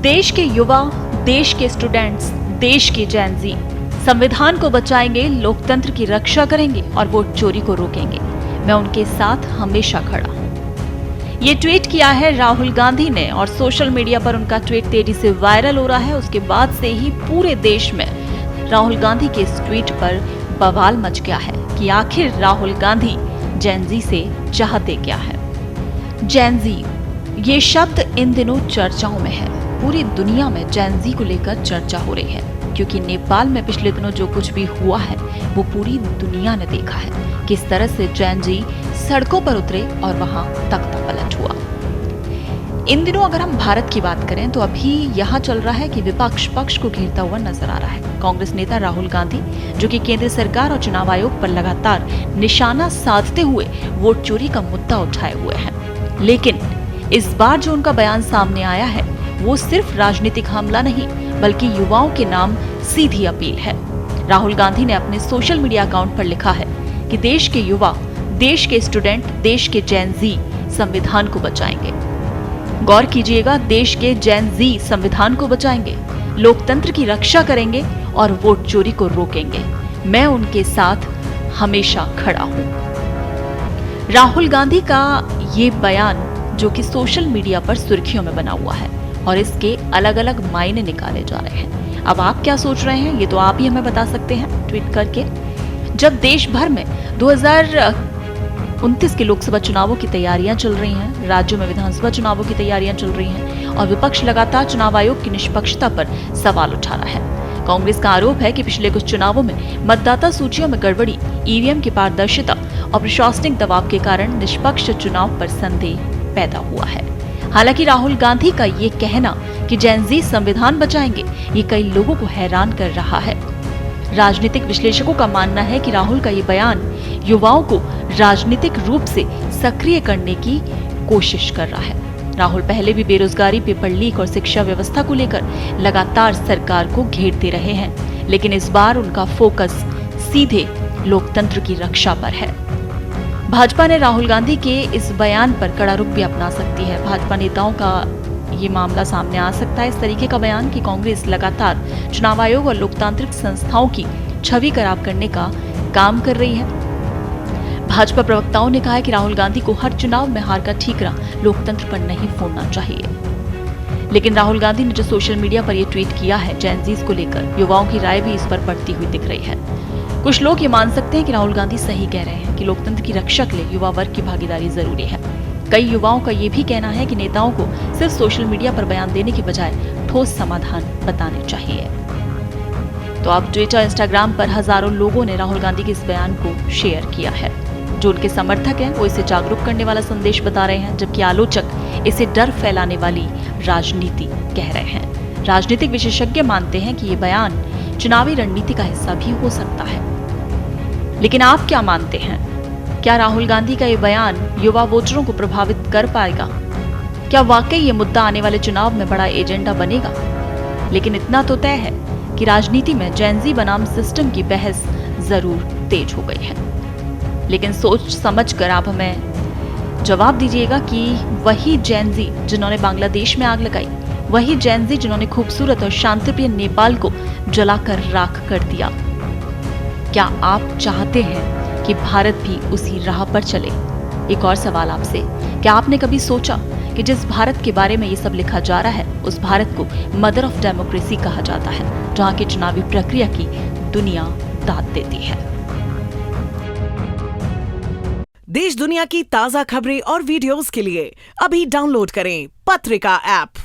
देश के युवा, देश के स्टूडेंट्स, देश के जेन ज़ी संविधान को बचाएंगे, लोकतंत्र की रक्षा करेंगे और वोट चोरी को रोकेंगे। मैं उनके साथ हमेशा खड़ा हूं। ये ट्वीट किया है राहुल गांधी ने और सोशल मीडिया पर उनका ट्वीट तेजी से वायरल हो रहा है। उसके बाद से ही पूरे देश में राहुल गांधी के इस ट्वीट पर बवाल मच गया है कि आखिर राहुल गांधी जेन ज़ी से चाहते क्या है। जेन ज़ी ये शब्द इन दिनों चर्चाओं में है। पूरी दुनिया में जेन ज़ी को लेकर चर्चा हो रही है, क्योंकि नेपाल में पिछले दिनों जो कुछ भी हुआ है वो पूरी दुनिया ने देखा है। किस तरह से जेन ज़ी सड़कों पर उतरे और वहां तख्तापलट हुआ। इन दिनों अगर हम भारत की बात करें तो अभी यहाँ चल रहा है कि विपक्ष पक्ष को घेरता हुआ नजर आ रहा है। कांग्रेस नेता राहुल गांधी, जो कि केंद्र सरकार और चुनाव आयोग पर लगातार निशाना साधते हुए वोट चोरी का मुद्दा उठाए हुए हैं, लेकिन इस बार जो उनका बयान सामने आया है वो सिर्फ राजनीतिक हमला नहीं बल्कि युवाओं के नाम सीधी अपील है। राहुल गांधी ने अपने सोशल मीडिया अकाउंट पर लिखा है कि देश के युवा, देश के स्टूडेंट, देश के जेन ज़ी संविधान को बचाएंगे। गौर कीजिएगा, देश के जेन ज़ी संविधान को बचाएंगे, लोकतंत्र की रक्षा करेंगे और वोट चोरी को रोकेंगे। मैं उनके साथ हमेशा खड़ा हूं। राहुल गांधी का ये बयान जो कि सोशल मीडिया पर सुर्खियों में बना हुआ है और इसके अलग अलग मायने निकाले जा रहे हैं। अब आप क्या सोच रहे हैं ये तो आप ही हमें बता सकते हैं ट्वीट करके। जब देश भर में 2029 के लोकसभा चुनावों की तैयारियां चल रही हैं, राज्यों में विधानसभा चुनावों की तैयारियां चल रही हैं और विपक्ष लगातार चुनाव आयोग की निष्पक्षता पर सवाल उठा रहा है। कांग्रेस का आरोप है कि पिछले कुछ चुनावों में मतदाता सूचियों में गड़बड़ी, ईवीएम की पारदर्शिता और प्रशासनिक दबाव के कारण निष्पक्ष चुनाव पर संदेह पैदा हुआ है। हालांकि राहुल गांधी का ये कहना कि जेन ज़ी संविधान बचाएंगे, ये कई लोगों को हैरान कर रहा है। राजनीतिक विश्लेषकों का मानना है कि राहुल का ये बयान युवाओं को राजनीतिक रूप से सक्रिय करने की कोशिश कर रहा है। राहुल पहले भी बेरोजगारी, पेपर लीक और शिक्षा व्यवस्था को लेकर लगातार सरकार को घेरते रहे हैं, लेकिन इस बार उनका फोकस सीधे लोकतंत्र की रक्षा पर है। भाजपा ने राहुल गांधी के इस बयान पर कड़ा रुख भी अपना सकती है। भाजपा नेताओं का ये मामला सामने आ सकता है, इस तरीके का बयान कि कांग्रेस लगातार चुनाव आयोग और लोकतांत्रिक संस्थाओं की छवि खराब करने का काम कर रही है। भाजपा प्रवक्ताओं ने कहा है कि राहुल गांधी को हर चुनाव में हार का ठीकरा लोकतंत्र पर नहीं फोड़ना चाहिए। लेकिन राहुल गांधी ने जो सोशल मीडिया पर यह ट्वीट किया है जेन ज़ी को लेकर, युवाओं की राय भी इस पर पड़ती हुई दिख रही है। कुछ लोग ये मान सकते हैं कि राहुल गांधी सही कह रहे हैं कि लोकतंत्र की रक्षा के लिए युवा वर्ग की भागीदारी जरूरी है। कई युवाओं का ये भी कहना है कि नेताओं को सिर्फ सोशल मीडिया पर बयान देने के बजाय ठोस समाधान बताने चाहिए। तो अब ट्विटर, इंस्टाग्राम पर हजारों लोगों ने राहुल गांधी के इस बयान को शेयर किया है। जो उनके समर्थक हैं वो इसे जागरूक करने वाला संदेश बता रहे हैं, जबकि आलोचक इसे डर फैलाने वाली राजनीति कह रहे हैं। राजनीतिक विशेषज्ञ मानते हैं कि ये बयान चुनावी रणनीति का हिस्सा भी हो सकता है। लेकिन आप क्या मानते हैं? क्या राहुल गांधी का ये बयान युवा वोटरों को प्रभावित कर पाएगा? क्या वाकई ये मुद्दा आने वाले चुनाव में बड़ा एजेंडा बनेगा? लेकिन इतना तो तय है कि राजनीति में जेन ज़ी बनाम सिस्टम की बहस जरूर तेज हो गई है। लेकिन सोच समझ कर आप हमें जवाब दीजिएगा कि वही जेन ज़ी जिन्होंने बांग्लादेश में आग लगाई, वही जेन ज़ी जिन्होंने खूबसूरत और शांतिप्रिय नेपाल को जलाकर राख कर दिया, क्या आप चाहते हैं कि भारत भी उसी राह पर चले? एक और सवाल आपसे, क्या आपने कभी सोचा कि जिस भारत के बारे में ये सब लिखा जा रहा है उस भारत को मदर ऑफ डेमोक्रेसी कहा जाता है, जहां की चुनावी प्रक्रिया की दुनिया दाद देती है। देश दुनिया की ताजा खबरें और वीडियोस के लिए अभी डाउनलोड करें पत्रिका ऐप।